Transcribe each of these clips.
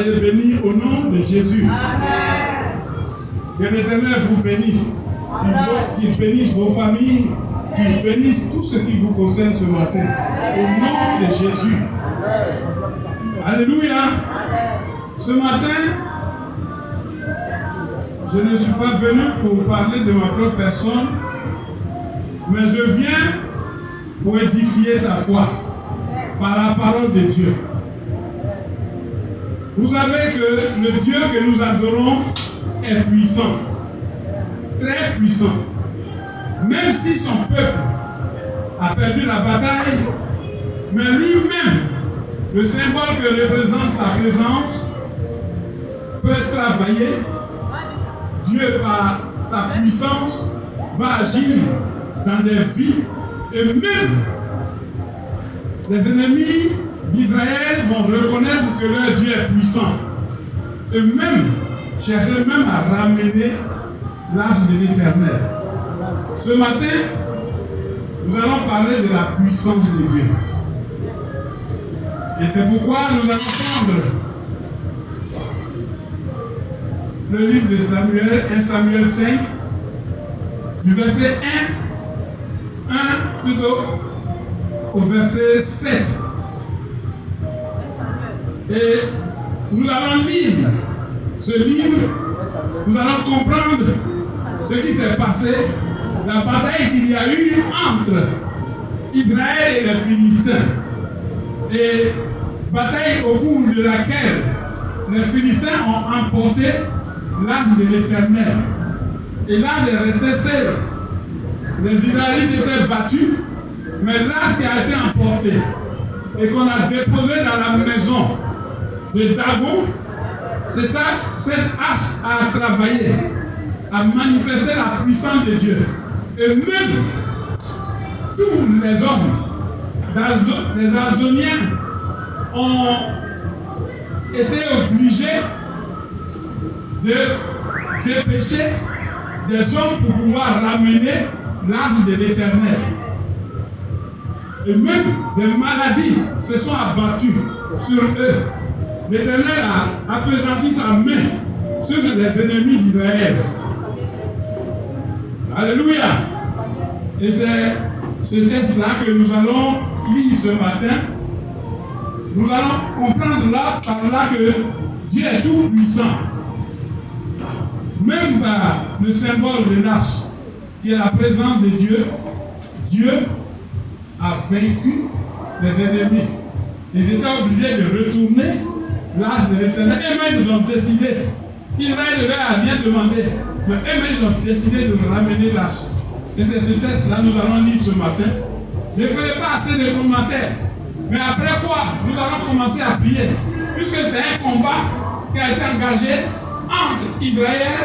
Soyez bénis au nom de Jésus. Amen. Que l'Éternel vous bénisse. Qu'il bénisse vos familles. Qu'il bénisse tout ce qui vous concerne ce matin. Au nom de Jésus. Alléluia. Ce matin, je ne suis pas venu pour parler de ma propre personne, mais je viens pour édifier ta foi par la parole de Dieu. Vous savez que le Dieu que nous adorons est puissant, très puissant. Même si son peuple a perdu la bataille, mais lui-même, le symbole que représente sa présence, peut travailler. Dieu, par sa puissance, va agir dans des vies, et même les ennemis d'Israël vont reconnaître que leur Dieu est puissant. Et même chercher même à ramener l'arche de l'Éternel. Ce matin, nous allons parler de la puissance de Dieu. Et c'est pourquoi nous allons prendre le livre de Samuel, 1 Samuel 5, du verset 1 plutôt, au verset 7. Et nous allons lire ce livre, nous allons comprendre ce qui s'est passé, la bataille qu'il y a eu entre Israël et les Philistins. Et bataille au cours de laquelle les Philistins ont emporté l'arche de l'Éternel. Et l'arche est restée seule. Les Israélites étaient battus, mais l'arche qui a été emportée et qu'on a déposée dans la maison de Dagon, cette arche a travaillé, a manifesté la puissance de Dieu. Et même tous les hommes, les Adoniens, ont été obligés de dépêcher des hommes pour pouvoir ramener l'arche de l'Éternel. Et même des maladies se sont abattues sur eux. L'Éternel a appesanti sa main sur les ennemis d'Israël. Alléluia. Et c'est ce texte-là que nous allons lire ce matin. Nous allons comprendre là, par là que Dieu est tout puissant. Même par le symbole de l'arche, qui est la présence de Dieu, Dieu a vaincu les ennemis. Ils étaient obligés de retourner l'arche de l'Éternel. Eux-mêmes, ils ont décidé. Israël leur a rien demandé. Mais eux-mêmes, ils ont décidé de ramener l'arche. Et c'est ce texte-là que nous allons lire ce matin. Je ne ferai pas assez de commentaires. Mais après quoi, nous allons commencer à prier. Puisque c'est un combat qui a été engagé entre Israël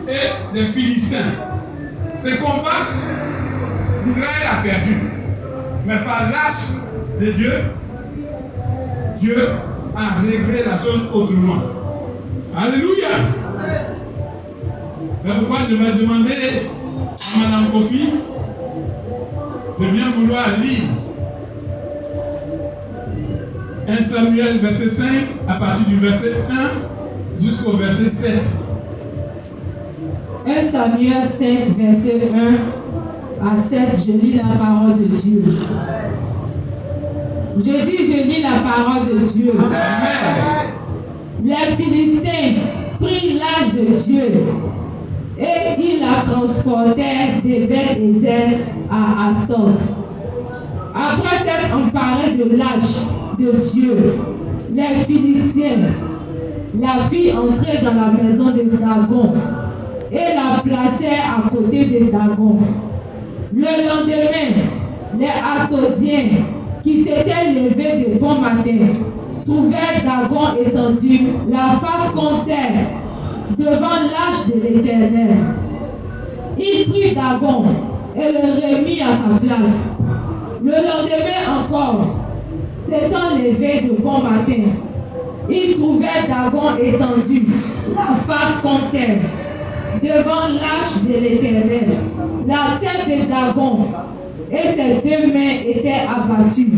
et les Philistins. Ce combat, Israël a perdu. Mais par l'arche de Dieu, Dieu a réglé la chose autrement. Alléluia! C'est pourquoi je vais demander à Mme Kofi de bien vouloir lire 1 Samuel verset 5 à partir du verset 1 jusqu'au verset 7. 1 Samuel 5 verset 1 à 7, je lis la parole de Dieu. Je lis la parole de Dieu. Amen. Les Philistins prirent l'arche de Dieu et ils la transportèrent d'Ébed-Ézer à Astoreth. Après s'être emparés de l'arche de Dieu, les Philistins la firent entrer dans la maison de Dagon et la placèrent à côté de Dagon. Le lendemain, les Astordiens qui s'étaient levés de bon matin trouvèrent Dagon étendu, la face contre terre, devant l'arche de l'Éternel. Il prit Dagon et le remit à sa place. Le lendemain encore, s'étant levé de bon matin, ils trouvèrent Dagon étendu, la face contre terre, devant l'arche de l'Éternel. La tête de Dagon et ses deux mains étaient abattues.